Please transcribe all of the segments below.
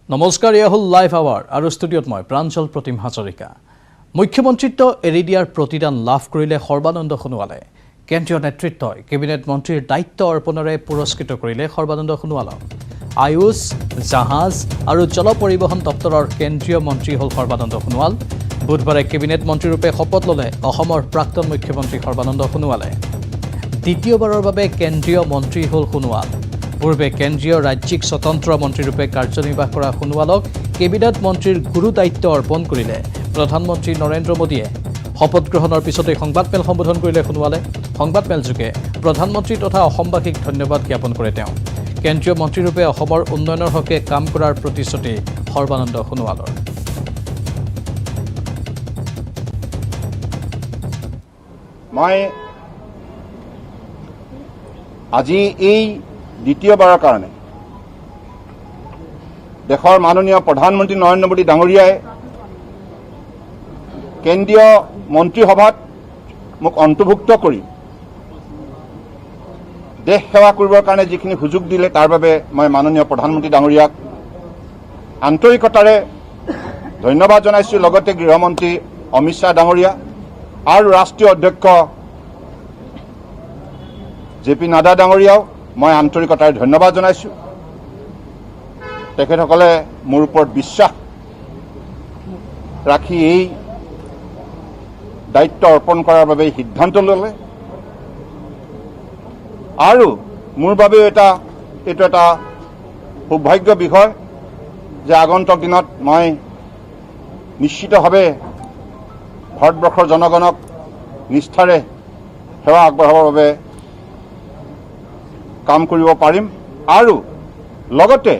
নমস্কাৰ, এয়া হ'ল লাইভ আৱাৰ আৰু ষ্টুডিঅ'ত মই প্ৰাঞ্জল প্ৰতিম হাজৰিকা। মুখ্যমন্ত্ৰীত্ব এৰি দিয়াৰ প্ৰতিদান লাভ কৰিলে সৰ্বানন্দ সোণোৱালে। কেন্দ্ৰীয় নেতৃত্বই কেবিনেট মন্ত্ৰীৰ দায়িত্ব অৰ্পণেৰে পুৰস্কৃত কৰিলে সৰ্বানন্দ সোণোৱালক। আয়ুষ, জাহাজ আৰু জল পৰিবহণ দপ্তৰৰ কেন্দ্ৰীয় মন্ত্ৰী হ'ল সৰ্বানন্দ সোণোৱাল। বুধবাৰে কেবিনেট মন্ত্ৰীৰূপে শপত ল'লে অসমৰ প্ৰাক্তন মুখ্যমন্ত্ৰী সৰ্বানন্দ সোণোৱালে। দ্বিতীয়বাৰৰ বাবে কেন্দ্ৰীয় মন্ত্ৰী হ'ল সোণোৱাল। পূৰ্বে কেন্দ্ৰীয় ৰাজ্যিক স্বতন্ত্ৰ মন্ত্ৰীৰূপে কাৰ্যনিৰ্বাহ কৰা সোণোৱালক কেবিনেট মন্ত্ৰীৰ গুৰু দায়িত্ব অৰ্পণ কৰিলে প্ৰধানমন্ত্ৰী নৰেন্দ্ৰ মোদীয়ে। শপত গ্ৰহণৰ পিছতে সংবাদমেল সম্বোধন কৰিলে সোণোৱালে। সংবাদমেলযোগে প্ৰধানমন্ত্ৰী তথা অসমবাসীক ধন্যবাদ জ্ঞাপন কৰে তেওঁ। কেন্দ্ৰীয় মন্ত্ৰীৰূপে অসমৰ উন্নয়নৰ হকে কাম কৰাৰ প্ৰতিশ্ৰুতি সৰ্বানন্দ সোণোৱালৰ। মই আজি এই দ্বিতীয়বাৰৰ কাৰণে দেশৰ মাননীয় প্ৰধানমন্ত্ৰী নৰেন্দ্ৰ মোদী ডাঙৰীয়াই কেন্দ্ৰীয় মন্ত্ৰীসভাত মোক অন্তৰ্ভুক্ত কৰি দেশ সেৱা কৰিবৰ কাৰণে যিখিনি সুযোগ দিলে তাৰ বাবে মই মাননীয় প্ৰধানমন্ত্ৰী ডাঙৰীয়াক আন্তৰিকতাৰে ধন্যবাদ জনাইছোঁ। লগতে গৃহমন্ত্ৰী অমিত শ্বাহ ডাঙৰীয়া আৰু ৰাষ্ট্ৰীয় অধ্যক্ষ জে.পি. নাড্ডা ডাঙৰীয়াও মই আন্তৰিকতাৰে ধন্যবাদ জনাইছোঁ। তেখেতসকলে মোৰ ওপৰত বিশ্বাস ৰাখি এই দায়িত্ব অৰ্পণ কৰাৰ বাবে সিদ্ধান্ত ল'লে আৰু মোৰ বাবেও এইটো এটা সৌভাগ্য বিষয় যে আগন্তুক দিনত মই নিশ্চিতভাৱে ভাৰতবৰ্ষৰ জনগণক নিষ্ঠাৰে সেৱা আগবঢ়াবৰ বাবে কাম কৰিব পাৰিম আৰু লগতে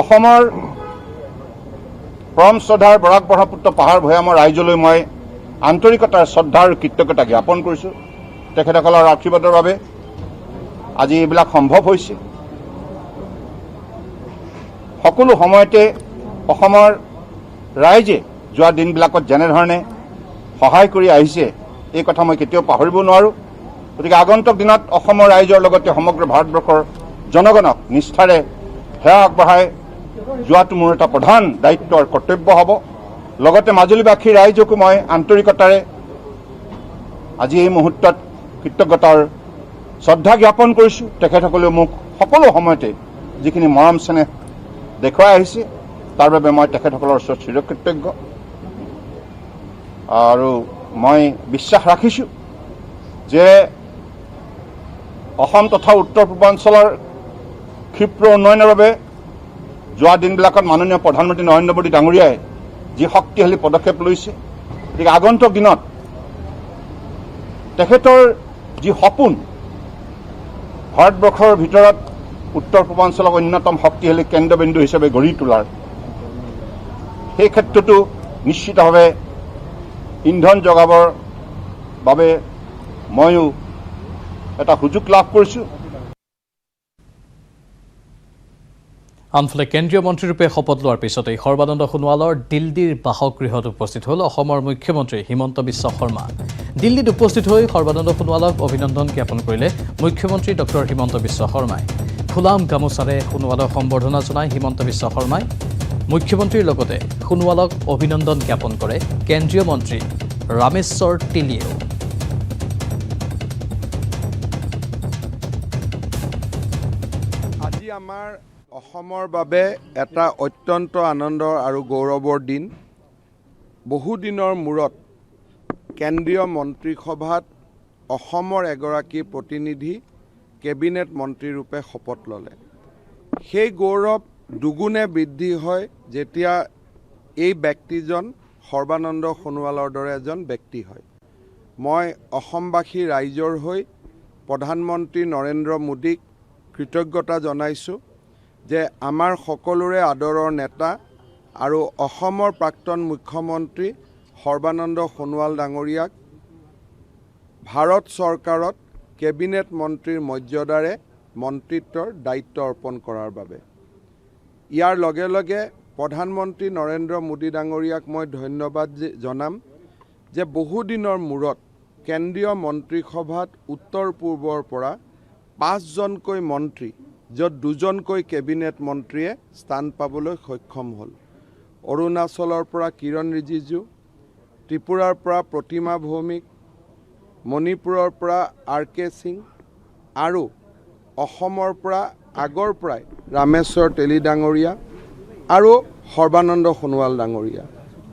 অসমৰ পৰম শ্ৰদ্ধাৰ বৰাক ব্ৰহ্মপুত্ৰ পাহাৰ ভৈয়ামৰ ৰাইজলৈ মই আন্তৰিকতাৰ শ্ৰদ্ধা আৰু কৃতজ্ঞতা জ্ঞাপন কৰিছোঁ। তেখেতসকলৰ আশীৰ্বাদৰ বাবে আজি এইবিলাক সম্ভৱ হৈছে। সকলো সময়তে অসমৰ ৰাইজে যোৱা দিনবিলাকত যেনেধৰণে সহায় কৰি আহিছে এই কথা মই কেতিয়াও পাহৰিব নোৱাৰোঁ। গতিকে আগন্তুক দিনত অসমৰ ৰাইজৰ লগতে সমগ্ৰ ভাৰতবৰ্ষৰ জনগণক নিষ্ঠাৰে সেৱা আগবঢ়াই যোৱাটো মোৰ এটা প্ৰধান দায়িত্ব আৰু কৰ্তব্য হ'ব। লগতে মাজুলীবাসী ৰাইজকো মই আন্তৰিকতাৰে আজি এই মুহূৰ্তত কৃতজ্ঞতাৰ শ্ৰদ্ধা জ্ঞাপন কৰিছোঁ। তেখেতসকলেও মোক সকলো সময়তে যিখিনি মৰম চেনেহ দেখুৱাই আহিছে তাৰ বাবে মই তেখেতসকলৰ ওচৰত চিৰকৃতজ্ঞ আৰু মই বিশ্বাস ৰাখিছোঁ যে অসম তথা উত্তৰ পূৰ্বাঞ্চলৰ ক্ষীপ্ৰ উন্নয়নৰ বাবে যোৱা দিনবিলাকত মাননীয় প্ৰধানমন্ত্ৰী নৰেন্দ্ৰ মোদী ডাঙৰীয়াই যি শক্তিশালী পদক্ষেপ লৈছে, গতিকে আগন্তুক দিনত তেখেতৰ যি সপোন ভাৰতবৰ্ষৰ ভিতৰত উত্তৰ পূৰ্বাঞ্চলক অন্যতম শক্তিশালী কেন্দ্ৰবিন্দু হিচাপে গঢ়ি তোলাৰ, সেই ক্ষেত্ৰতো নিশ্চিতভাৱে ইন্ধন যোগাবৰ বাবে ময়ো এটা সুযোগ লাভ কৰিছোঁ। আনফালে কেন্দ্ৰীয় মন্ত্ৰীৰূপে শপত লোৱাৰ পিছতেই সৰ্বানন্দ সোণোৱালৰ দিল্লীৰ বাসগৃহত উপস্থিত হ'ল অসমৰ মুখ্যমন্ত্ৰী হিমন্ত বিশ্ব শৰ্মা। দিল্লীত উপস্থিত হৈ সৰ্বানন্দ সোণোৱালক অভিনন্দন জ্ঞাপন কৰিলে মুখ্যমন্ত্ৰী ডক্টৰ হিমন্ত বিশ্ব শৰ্মাই। ফুলাম গামোচাৰে সোণোৱালক সম্বৰ্ধনা জনায় হিমন্ত বিশ্ব শৰ্মাই। মুখ্যমন্ত্ৰীৰ লগতে সোণোৱালক অভিনন্দন জ্ঞাপন কৰে কেন্দ্ৰীয় মন্ত্ৰী ৰামেশ্বৰ তেলীয়েও। আজি আমাৰ অসমৰ বাবে এটা অত্যন্ত আনন্দৰ আৰু গৌৰৱৰ দিন। বহুদিনৰ মূৰত কেন্দ্ৰীয় মন্ত্ৰীসভাত অসমৰ এগৰাকী প্ৰতিনিধি কেবিনেট মন্ত্ৰীৰূপে শপত ল'লে। সেই গৌৰৱ দুগুণে বৃদ্ধি হয় যেতিয়া এই ব্যক্তিজন সৰ্বানন্দ সোণোৱালৰ দৰে এজন ব্যক্তি হয়। মই অসমবাসী ৰাইজৰ হৈ প্ৰধানমন্ত্ৰী নৰেন্দ্ৰ মোদীক কৃতজ্ঞতা জনাইছোঁ যে আমাৰ সকলোৰে আদৰৰ নেতা আৰু অসমৰ প্ৰাক্তন মুখ্যমন্ত্ৰী সৰ্বানন্দ সোণোৱাল ডাঙৰীয়াক ভাৰত চৰকাৰত কেবিনেট মন্ত্ৰীৰ মৰ্যাদাৰে মন্ত্ৰিত্বৰ দায়িত্ব অৰ্পণ কৰাৰ বাবে। ইয়াৰ লগে লগে প্ৰধানমন্ত্ৰী নৰেন্দ্ৰ মোদী ডাঙৰীয়াক মই ধন্যবাদ জনাম যে বহুদিনৰ মূৰত কেন্দ্ৰীয় মন্ত্ৰীসভাত উত্তৰ পূৰ্বৰ পৰা 5জনকৈ মন্ত্ৰী য'ত দুজনকৈ কেবিনেট মন্ত্ৰীয়ে স্থান পাবলৈ সক্ষম হ'ল। অৰুণাচলৰ পৰা কিৰণ ৰিজিজু, ত্ৰিপুৰাৰ পৰা প্ৰতিমা ভৌমিক, মণিপুৰৰ পৰা RK সিং আৰু অসমৰ পৰা আগৰ পৰাই ৰামেশ্বৰ তেলী ডাঙৰীয়া আৰু সৰ্বানন্দ সোণোৱাল ডাঙৰীয়া,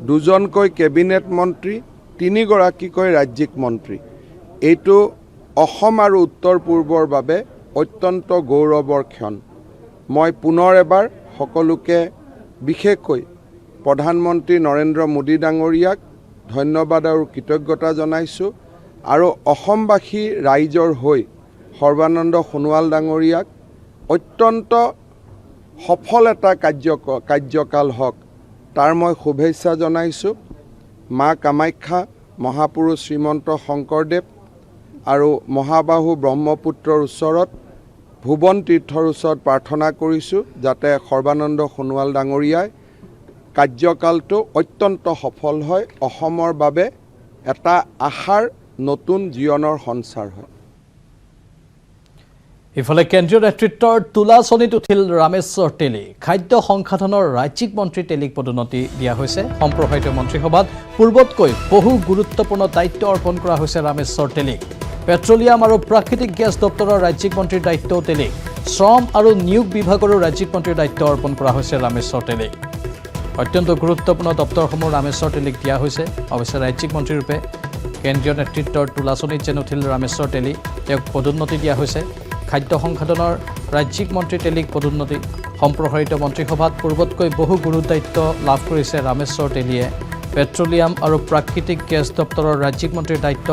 দুজনকৈ কেবিনেট মন্ত্ৰী, তিনিগৰাকীকৈ ৰাজ্যিক মন্ত্ৰী। এইটো অসম আৰু উত্তৰ পূৰ্বৰ বাবে অত্যন্ত গৌৰৱৰ ক্ষণ। মই পুনৰ এবাৰ সকলোকে বিশেষকৈ প্ৰধানমন্ত্ৰী নৰেন্দ্ৰ মোদী ডাঙৰীয়াক ধন্যবাদ আৰু কৃতজ্ঞতা জনাইছোঁ আৰু অসমবাসী ৰাইজৰ হৈ সৰ্বানন্দ সোণোৱাল ডাঙৰীয়াক অত্যন্ত সফল এটা কাৰ্যকাল হওক তাৰ মই শুভেচ্ছা জনাইছোঁ। মা কামাখ্যা, মহাপুৰুষ শ্ৰীমন্ত শংকৰদেৱ আৰু মহাবাহু ব্ৰহ্মপুত্ৰৰ ওচৰত ভুৱন তীৰ্থৰ ওচৰত প্ৰাৰ্থনা কৰিছোঁ যাতে সৰ্বানন্দ সোণোৱাল ডাঙৰীয়াই কাৰ্যকালটো অত্যন্ত সফল হয়, অসমৰ বাবে এটা আশাৰ নতুন জীৱনৰ সঞ্চাৰ হয়। ইফালে কেন্দ্ৰীয় নেতৃত্বৰ তোলাচনীত উঠিল ৰামেশ্বৰ তেলী। খাদ্য সংসাধনৰ ৰাজ্যিক মন্ত্ৰী তেলীক পদোন্নতি দিয়া হৈছে। সম্প্ৰসাৰিত মন্ত্ৰীসভাত পূৰ্বতকৈ বহু গুৰুত্বপূৰ্ণ দায়িত্ব অৰ্পণ কৰা হৈছে ৰামেশ্বৰ তেলীক। পেট্ৰলিয়াম আৰু প্ৰাকৃতিক গেছ দপ্তৰৰ ৰাজ্যিক মন্ত্ৰীৰ দায়িত্বও তেলীক। শ্ৰম আৰু নিয়োগ বিভাগৰো ৰাজ্যিক মন্ত্ৰীৰ দায়িত্ব অৰ্পণ কৰা হৈছে ৰামেশ্বৰ তেলীক। অত্যন্ত গুৰুত্বপূৰ্ণ দপ্তৰসমূহ ৰামেশ্বৰ তেলীক দিয়া হৈছে। অৱশ্যে ৰাজ্যিক মন্ত্ৰীৰূপে কেন্দ্ৰীয় নেতৃত্বৰ তোলাচনীত যেন উঠিল ৰামেশ্বৰ তেলী, তেওঁক পদোন্নতি দিয়া হৈছে। খাদ্য সংসাধনৰ ৰাজ্যিক মন্ত্ৰী তেলীক পদোন্নতি। সম্প্ৰসাৰিত মন্ত্ৰীসভাত পূৰ্বতকৈ বহু গুৰুদায়িত্ব লাভ কৰিছে ৰামেশ্বৰ তেলীয়ে। পেট্ৰলিয়াম আৰু প্ৰাকৃতিক গেছ দপ্তৰৰ ৰাজ্যিক মন্ত্ৰীৰ দায়িত্ব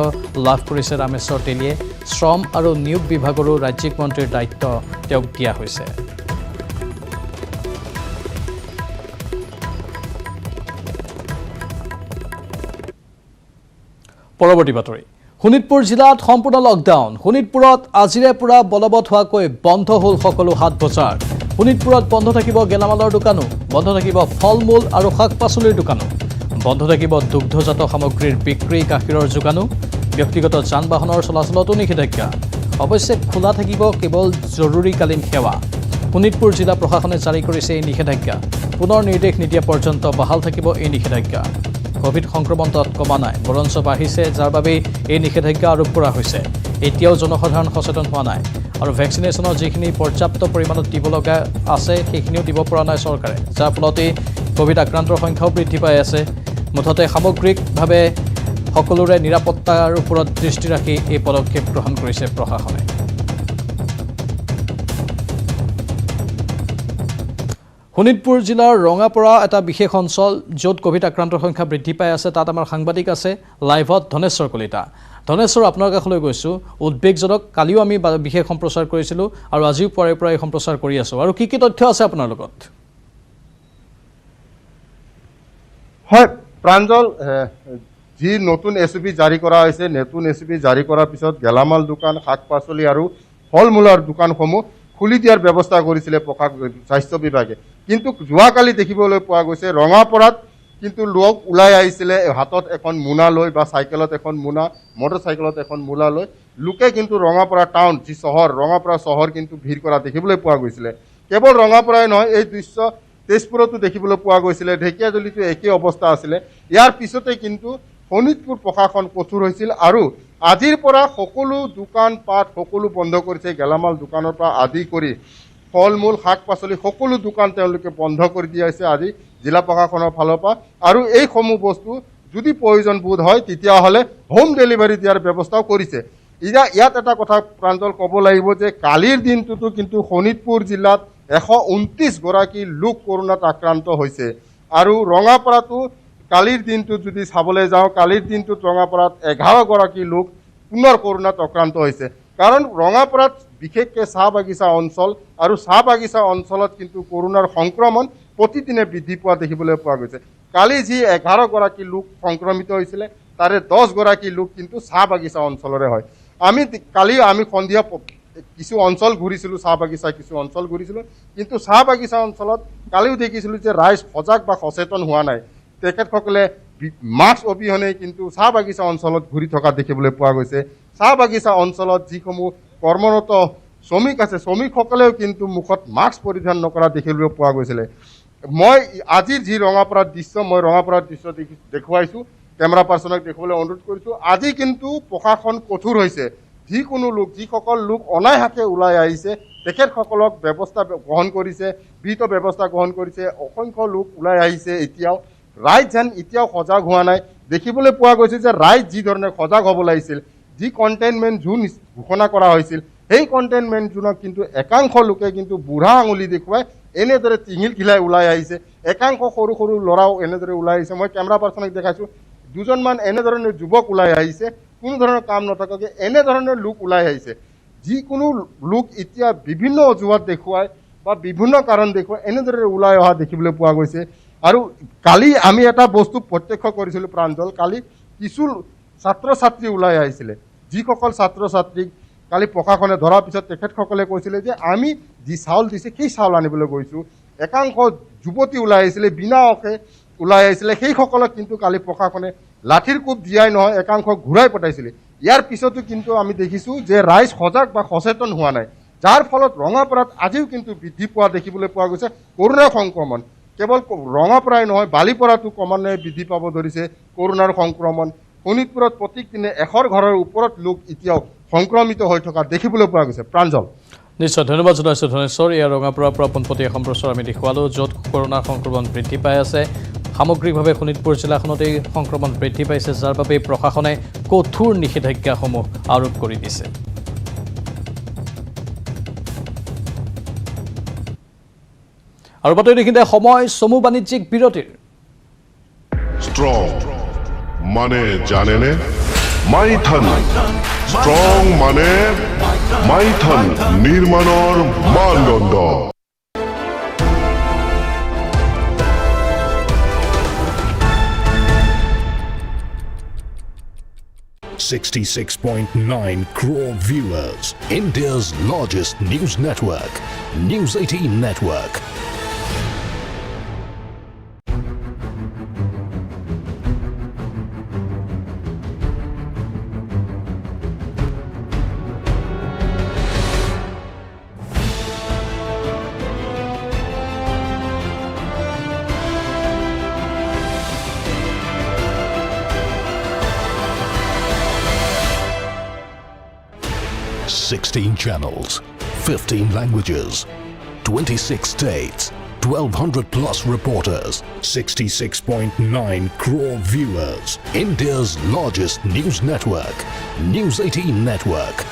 লাভ কৰিছে ৰামেশ্বৰ তেলীয়ে। শ্ৰম আৰু নিয়োগ বিভাগৰো ৰাজ্যিক মন্ত্ৰীৰ দায়িত্ব তেওঁক দিয়া হৈছে। পৰৱৰ্তী বাতৰি। শোণিতপুৰ জিলাত সম্পূৰ্ণ লকডাউন। শোণিতপুৰত আজিৰে পৰা বলবৎ হোৱাকৈ বন্ধ হ'ল সকলো হাট বজাৰ। শোণিতপুৰত বন্ধ থাকিব গেলামালৰ দোকানো, বন্ধ থাকিব ফল মূল আৰু শাক পাচলিৰ দোকানো, বন্ধ থাকিব দুগ্ধজাত সামগ্ৰীৰ বিক্ৰী, গাখীৰৰ যোগানো, ব্যক্তিগত যান বাহনৰ চলাচলতো নিষেধাজ্ঞা। অৱশ্যে খোলা থাকিব কেৱল জৰুৰীকালীন সেৱা। শোণিতপুৰ জিলা প্ৰশাসনে জাৰি কৰিছে এই নিষেধাজ্ঞা। পুনৰ নিৰ্দেশ নিদিয়া পৰ্যন্ত বাহাল থাকিব এই নিষেধাজ্ঞা। কোভিড সংক্ৰমণ তাত কমা নাই, বৰঞ্চ বাঢ়িছে, যাৰ বাবেই এই নিষেধাজ্ঞা আৰোপ কৰা হৈছে। এতিয়াও জনসাধাৰণ সচেতন হোৱা নাই আৰু ভেকচিনেশ্যনৰ যিখিনি পৰ্যাপ্ত পৰিমাণত দিব লগা আছে সেইখিনিও দিব পৰা নাই চৰকাৰে, যাৰ ফলতেই কোভিড আক্ৰান্তৰ সংখ্যাও বৃদ্ধি পাই আছে। মুঠতে সামগ্ৰিকভাৱে সকলোৰে নিৰাপত্তাৰ ওপৰত দৃষ্টি ৰাখি এই পদক্ষেপ গ্ৰহণ কৰিছে প্ৰশাসনে। শোণিতপুৰ জিলাৰ ৰঙাপৰা এটা বিশেষ অঞ্চল, য'ত কোভিড আক্ৰান্তৰ সংখ্যা বৃদ্ধি পাই আছে। তাত আমাৰ সাংবাদিক আছে লাইভত ধনেশ্বৰ কলিতা। ধনেশ্বৰ, আপোনাৰ কাষলৈ গৈছোঁ। উদ্বেগজনক, কালিও আমি বিশেষ সম্প্ৰচাৰ কৰিছিলোঁ আৰু আজিও পুৱাৰে পৰা এই সম্প্ৰচাৰ কৰি আছোঁ। আৰু কি তথ্য আছে আপোনাৰ লগত? হয় প্ৰাঞ্জল, যি নতুন SOP জাৰি কৰা হৈছে, নতুন SOP জাৰি কৰাৰ পিছত গেলামাল দোকান, শাক পাচলি আৰু ফল মূলৰ দোকানসমূহ খুলি দিয়াৰ ব্যৱস্থা কৰিছিলে স্বাস্থ্য বিভাগে। কিন্তু যোৱাকালি দেখিবলৈ পোৱা গৈছে ৰঙাপৰাত কিন্তু লোক ওলাই আহিছিলে হাতত এখন মোনা লৈ বা চাইকেলত এখন মোনা, মটৰচাইকেলত এখন মোনা লৈ লোকে কিন্তু ৰঙাপৰা টাউন, যি চহৰ ৰঙাপৰা চহৰ কিন্তু ভিৰ কৰা দেখিবলৈ পোৱা গৈছিলে। কেৱল ৰঙাপৰাই নহয়, এই দৃশ্য তেজপুৰতো দেখিবলৈ পোৱা গৈছিলে। ঢেকীয়াজুলিতো একেই অৱস্থা আছিলে। ইয়াৰ পিছতে কিন্তু শোণিতপুৰ প্ৰশাসন কঠোৰ হৈছিল আৰু আজিৰ পৰা সকলো দোকান পাট সকলো বন্ধ কৰিছে। গেলামাল দোকানৰ পৰা আদি কৰি ফল মূল, শাক পাচলি সকলো দোকান তেওঁলোকে বন্ধ কৰি দিয়া হৈছে আজি জিলা প্ৰশাসনৰ ফালৰ পৰা। আৰু এইসমূহ বস্তু যদি প্ৰয়োজন বোধ হয় তেতিয়াহ'লে হোম ডেলিভাৰী দিয়াৰ ব্যৱস্থাও কৰিছে। ইয়াত এটা কথা প্ৰাঞ্জল ক'ব লাগিব যে কালিৰ দিনটোতো কিন্তু শোণিতপুৰ জিলাত 129 গৰাকী লোক কৰোণাত আক্ৰান্ত হৈছে। আৰু ৰঙাপাৰাতো কালিৰ দিনটোত যদি চাবলৈ যাওঁ, কালিৰ দিনটোত ৰঙাপাৰাত 11 গৰাকী লোক পুনৰ কৰোণাত আক্ৰান্ত হৈছে। কাৰণ ৰঙাপাৰাত বিশেষকৈ চাহ বাগিচা অঞ্চল আৰু চাহ বাগিচা অঞ্চলত কিন্তু কৰোণাৰ সংক্ৰমণ প্ৰতিদিনে বৃদ্ধি পোৱা দেখিবলৈ পোৱা গৈছে। কালি যি 11 গৰাকী লোক সংক্ৰমিত হৈছিলে তাৰে 10 গৰাকী লোক কিন্তু চাহ বাগিচা অঞ্চলৰে হয়। কালি আমি সন্ধিয়া কিছু অঞ্চল ঘূৰিছিলোঁ, চাহ বাগিচা কিছু অঞ্চল ঘূৰিছিলোঁ, কিন্তু চাহ বাগিচা অঞ্চলত কালিও দেখিছিলোঁ যে ৰাইজ সজাগ বা সচেতন হোৱা নাই। তেখেতসকলে মাস্ক অবিহনে কিন্তু চাহ বাগিচা অঞ্চলত ঘূৰি থকা দেখিবলৈ পোৱা গৈছে। চাহ বাগিচা অঞ্চলত যিসমূহ কৰ্মৰত শ্ৰমিক আছে শ্ৰমিকসকলেও কিন্তু মুখত মাস্ক পৰিধান নকৰা দেখিবলৈ পোৱা গৈছিলে মই আজিৰ যি ৰঙাপাৰাৰ দৃশ্য মই ৰঙাপাৰাৰ দৃশ্য দেখুৱাইছোঁ কেমেৰা পাৰ্চনক দেখুৱাবলৈ অনুৰোধ কৰিছোঁ আজি কিন্তু প্ৰশাসন কঠোৰ হৈছে যিসকল লোক অনায়াসে ওলাই আহিছে তেখেতসকলক ব্যৱস্থা গ্ৰহণ কৰিছে বিহিত ব্যৱস্থা গ্ৰহণ কৰিছে অসংখ্য লোক ওলাই আহিছে এতিয়াও ৰাইজ যেন এতিয়াও সজাগ হোৱা নাই দেখিবলৈ পোৱা গৈছে যে ৰাইজ যি ধৰণে সজাগ হ'ব লাগিছিল যি কণ্টেইনমেণ্ট জোন ঘোষণা কৰা হৈছিল সেই কণ্টেইনমেণ্ট জোনক কিন্তু একাংশ লোকে কিন্তু বুঢ়া আঙুলি দেখুৱাই এনেদৰে টিঙিল খিলাই ওলাই আহিছে একাংশ সৰু সৰু ল'ৰাও এনেদৰে ওলাই আহিছে মই কেমেৰা পাৰ্চনক দেখাইছোঁ দুজনমান এনেধৰণৰ যুৱক ওলাই আহিছে কোনো ধৰণৰ কাম নথকাকৈ এনেধৰণৰ লোক ওলাই আহিছে যিকোনো লোক এতিয়া বিভিন্ন অজুহাত দেখুৱাই বা বিভিন্ন কাৰণ দেখুৱাই এনেদৰে ওলাই অহা দেখিবলৈ পোৱা গৈছে আৰু কালি আমি এটা বস্তু প্ৰত্যক্ষ কৰিছিলোঁ প্ৰাঞ্জল কালি কিছু ছাত্ৰ ছাত্ৰী ওলাই আহিছিলে যিসকল ছাত্ৰ ছাত্ৰীক কালি প্ৰশাসনে ধৰাৰ পিছত তেখেতসকলে কৈছিলে যে আমি যি চাউল দিছে সেই চাউল আনিবলৈ গৈছোঁ একাংশ যুৱতী ওলাই আহিছিলে বিনা অসে ওলাই আহিছিলে সেইসকলক কিন্তু কালি প্ৰশাসনে লাঠিৰ কোব দিয়াই নহয় একাংশ ঘূৰাই পঠাইছিলে ইয়াৰ পিছতো কিন্তু আমি দেখিছোঁ যে ৰাইজ সজাগ বা সচেতন হোৱা নাই যাৰ ফলত ৰঙাপাৰাত আজিও কিন্তু বৃদ্ধি পোৱা দেখিবলৈ পোৱা গৈছে কৰোনাৰ সংক্ৰমণ কেৱল ৰঙাপাৰাই নহয় বালিপৰাটো ক্ৰমান্বয়ে বৃদ্ধি পাব ধৰিছে কৰোনাৰ সংক্ৰমণ শোণিতপুৰত প্ৰত্যেক দিনে 100 ঘৰৰ ওপৰত লোক এতিয়াও সংক্ৰমিত হৈ থকা দেখিবলৈ পোৱা গৈছে প্ৰাঞ্জল নিশ্চয় ধন্যবাদ জনাইছোঁ ধনেশ্বৰ এয়া ৰঙাপাৰাৰ পৰা পোনপটীয়া এখন প্ৰচাৰ আমি দেখুৱালোঁ য'ত কৰোনাৰ সংক্ৰমণ বৃদ্ধি পাই আছে সামগ্ৰিকভাৱে শোণিতপুৰ জিলাখনতেই সংক্ৰমণ বৃদ্ধি পাইছে যাৰ বাবে প্ৰশাসনে কঠোৰ নিষেধাজ্ঞাসমূহ আৰোপ কৰি দিছে আৰু বাতৰি দেখিলে সময় চমু বাণিজ্যিক বিৰতিৰ স্ট্ৰং মানে জানেনে মাইথন স্ট্ৰং মানে মাইথন নিৰ্মাণৰ মানদণ্ড 66.9 crore viewers. India's largest news network. News 18 Network. Sixteen channels, 15 languages, 26 states, 1,200 plus reporters, 66.9 crore viewers. India's largest news network, News 18 Network.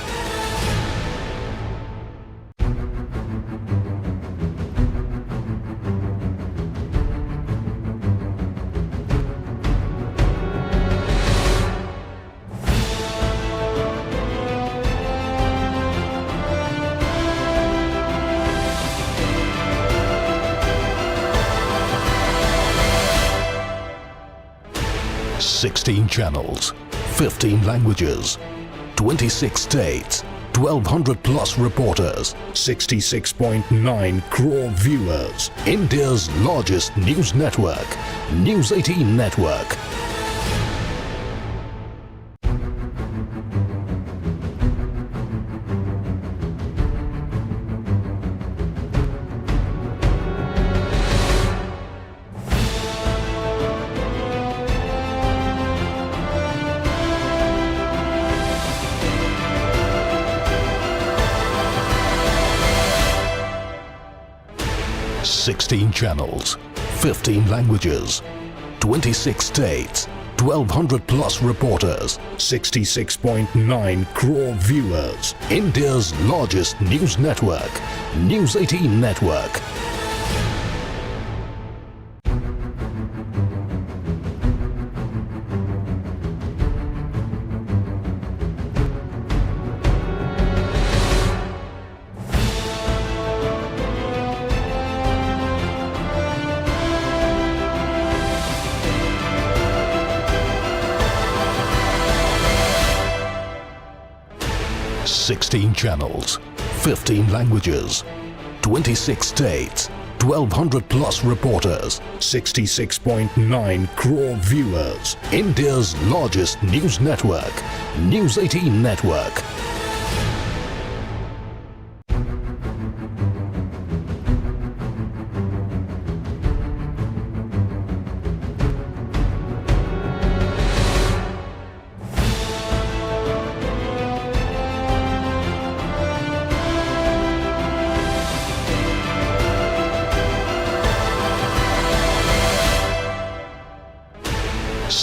Sixteen channels, 15 languages, 26 states, 1,200 plus reporters, 66.9 crore viewers. India's largest news network, News 18 Network. Sixteen channels, 15 languages, 26 states, 1,200 plus reporters, 66.9 crore viewers. India's largest news network, News 18 Network. Sixteen channels, 15 languages, 26 states, 1,200 plus reporters, 66.9 crore viewers. India's largest news network, News 18 Network.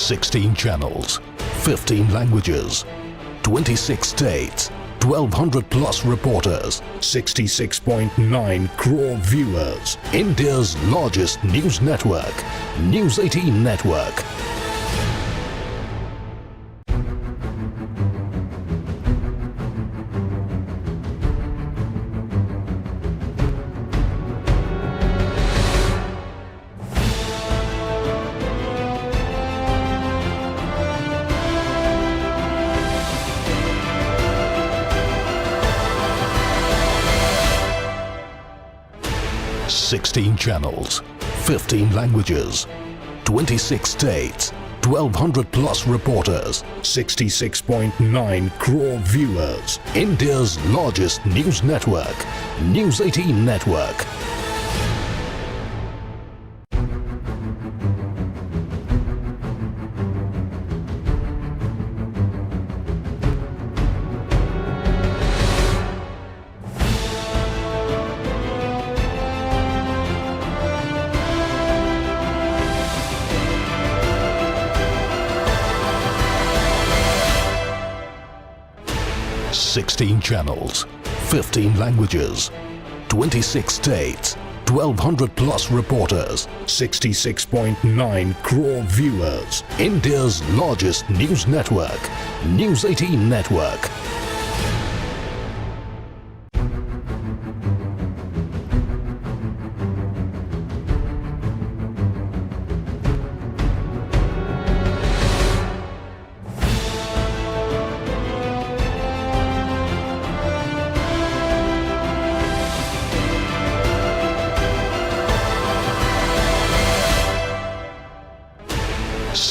16 channels, 15 languages, 26 states, 1,200 plus reporters, 66.9 crore viewers. India's largest news network, News 18 Network. Sixteen channels, 15 languages, 26 states, 1,200 plus reporters, 66.9 crore viewers. India's largest news network, News 18 Network. Sixteen channels, 15 languages, 26 states, 1,200 plus reporters, 66.9 crore viewers. India's largest news network, News 18 Network.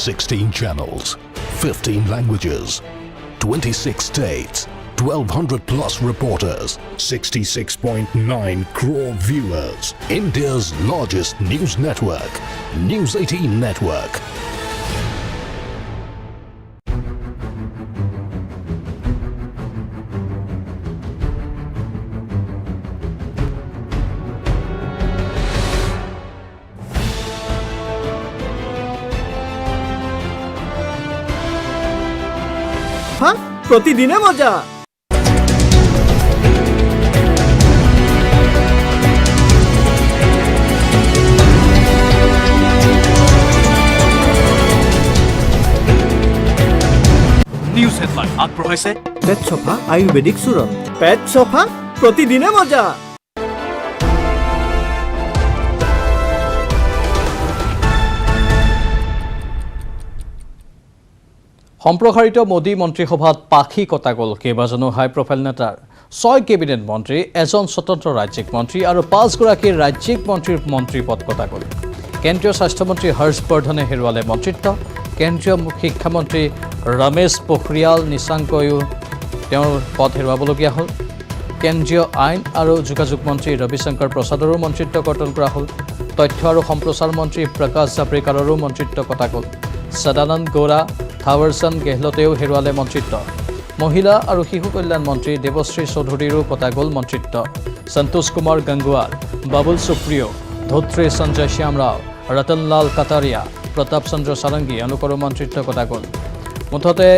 Sixteen channels, 15 languages, 26 states, 1,200 plus reporters, 66.9 crore viewers. India's largest news network, News 18 Network. প্রতিদিনে মজা। News headline আগবঢ়াইছে পেট চফা আয়ুৰ্বেদিক চূৰণ। পেট চফা প্ৰতিদিনে মজা। সম্প্ৰসাৰিত মোদী মন্ত্ৰীসভাত পাখি কটা গ'ল কেইবাজনো হাই প্ৰফাইল নেতাৰ 6 কেবিনেট মন্ত্ৰী, এজন স্বতন্ত্ৰ ৰাজ্যিক মন্ত্ৰী আৰু 5গৰাকী ৰাজ্যিক মন্ত্ৰীৰ মন্ত্ৰীপদ কটা গ'ল। কেন্দ্ৰীয় স্বাস্থ্যমন্ত্ৰী হৰ্ষবৰ্ধনে হেৰুৱালে মন্ত্ৰিত্ব। কেন্দ্ৰীয় শিক্ষামন্ত্ৰী ৰমেশ পোখৰিয়াল নিশাংকয়ো তেওঁৰ পদ হেৰুৱাবলগীয়া হ'ল। কেন্দ্ৰীয় আইন আৰু যোগাযোগ মন্ত্ৰী ৰবিশংকৰ প্ৰসাদৰো মন্ত্ৰিত্ব কৰ্তন কৰা হ'ল। তথ্য আৰু সম্প্ৰচাৰ মন্ত্ৰী প্ৰকাশ জাভ্ৰেকাৰৰো মন্ত্ৰিত্ব কটা গ'ল। সদানন্দ গৌড়া, থাৱৰচন্দ গেহলতেও হেৰুৱালে মন্ত্ৰিত্ব। মহিলা আৰু শিশু কল্যাণ মন্ত্ৰী দেৱশ্ৰী চৌধুৰীৰো কটা গ'ল মন্ত্ৰিত্ব। সন্তোষ কুমাৰ গংগোৱাৰ, বাবুল সুপ্ৰিয়, ধোত্ৰে সঞ্জয় শ্যাম ৰাও, ৰতনলাল কাটাৰিয়া, প্ৰতাপ চন্দ্ৰ সাৰংগী এওঁলোকৰো মন্ত্ৰিত্ব কটা গ'ল। মুঠতে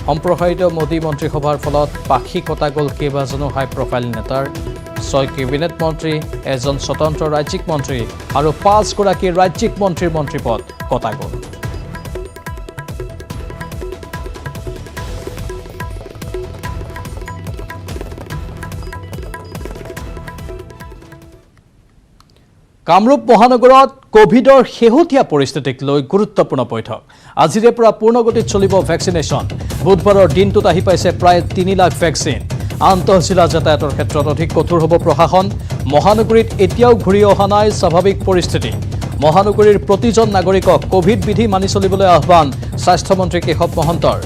সম্প্ৰসাৰিত মোদী মন্ত্ৰীসভাৰ ফলত পাখি কটা গ'ল কেইবাজনো হাই প্ৰফাইল নেতাৰ। 6 কেবিনেট মন্ত্ৰী, এজন স্বতন্ত্ৰ ৰাজ্যিক মন্ত্ৰী আৰু 5গৰাকী ৰাজ্যিক মন্ত্ৰীৰ মন্ত্ৰীপদ কটা গ'ল। কামৰূপ মহানগৰত কোভিডৰ শেহতীয়া পৰিস্থিতিক লৈ গুৰুত্বপূৰ্ণ বৈঠক। আজিৰে পৰা পূৰ্ণগতিত চলিব ভেকচিনেশ্যন। বুধবাৰৰ দিনটোত আহি পাইছে প্ৰায় 3 লাখ ভেকচিন। আন্তঃজিলা যাতায়াতৰ ক্ষেত্ৰত অধিক কঠোৰ হ'ব প্ৰশাসন। মহানগৰীত এতিয়াও ঘূৰি অহা নাই স্বাভাৱিক পৰিস্থিতি। মহানগৰীৰ প্ৰতিজন নাগৰিকক কোভিড বিধি মানি চলিবলৈ আহ্বান স্বাস্থ্যমন্ত্ৰী কেশৱ মহন্তৰ।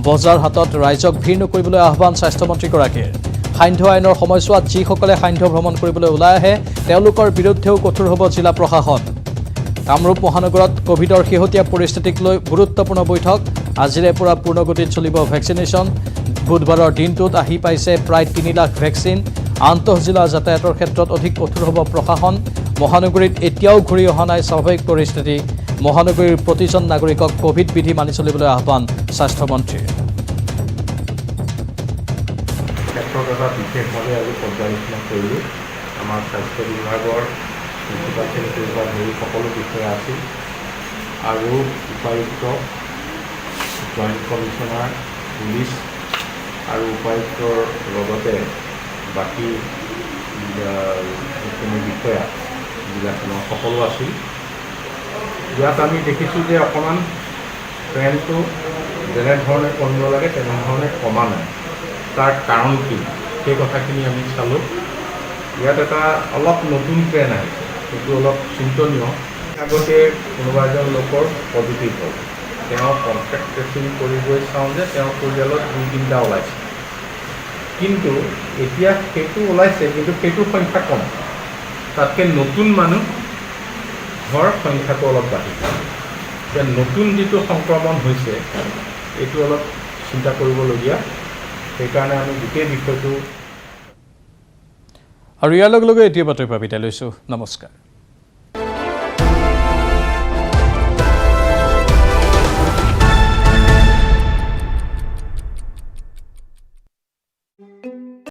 বজাৰ হাটত ৰাইজক ভিৰ নকৰিবলৈ আহ্বান স্বাস্থ্যমন্ত্ৰীগৰাকীৰ। সান্ধ্য আইনৰ সময়ছোৱাত যিসকলে সান্ধ্য ভ্ৰমণ কৰিবলৈ ওলাই আহে তেওঁলোকৰ বিৰুদ্ধেও কঠোৰ হ'ব জিলা প্ৰশাসন। কামৰূপ মহানগৰত কোভিডৰ শেহতীয়া পৰিস্থিতিক লৈ গুৰুত্বপূৰ্ণ বৈঠক। আজিৰে পৰা পূৰ্ণগতিত চলিব ভেকচিনেশ্যন। বুধবাৰৰ দিনটোত আহি পাইছে প্ৰায় 3 লাখ ভেকচিন। আন্তঃজিলা যাতায়াতৰ ক্ষেত্ৰত অধিক কঠোৰ হ'ব প্ৰশাসন। মহানগৰীত এতিয়াও ঘূৰি অহা নাই স্বাভাৱিক পৰিস্থিতি। মহানগৰীৰ প্ৰতিজন নাগৰিকক কোভিড বিধি মানি চলিবলৈ আহ্বান স্বাস্থ্যমন্ত্ৰীৰ। ক্ষেত্ৰত এটা বিশেষভাৱে আজি পৰ্যালোচনা কৰিলোঁ। আমাৰ স্বাস্থ্য বিভাগৰ প্ৰিন্সিপাল ছেক্ৰেটাৰীৰ পৰা ধৰি সকলো বিষয়া আছিল আৰু উপায়ুক্ত, জইণ্ট কমিশ্যনাৰ, পুলিচ আৰু উপায়ুক্তৰ লগতে বাকী যিখিনি বিষয়া জিলাখনৰ সকলো আছিল। ইয়াত আমি দেখিছোঁ যে অকণমান ট্ৰেণ্ডটো যেনেধৰণে কমিব লাগে তেনেধৰণে কমা নাই। তাৰ কাৰণ কি সেই কথাখিনি আমি চালোঁ। ইয়াত এটা অলপ নতুন ট্ৰেণ্ড আহিছে, সেইটো অলপ চিন্তনীয়। আগতে কোনোবা এজন লোকৰ পজিটিভ হ'ল, তেওঁ কণ্টেক্ট ট্ৰেচিং কৰি গৈ চাওঁ যে তেওঁৰ পৰিয়ালত 2-3টা ওলাইছে, কিন্তু এতিয়া সেইটো ওলাইছে কিন্তু সেইটোৰ সংখ্যা কম। তাতকৈ নতুন মানুহৰ সংখ্যাটো অলপ বাঢ়িছে। এতিয়া নতুন যিটো সংক্ৰমণ হৈছে এইটো অলপ চিন্তা কৰিবলগীয়া। সেইকাৰণে আমি গোটেই বিষয়টো আৰু ইয়াৰ লগে লগে এতিয়া বাতৰিৰ পৰা বিদায় লৈছোঁ। নমস্কাৰ।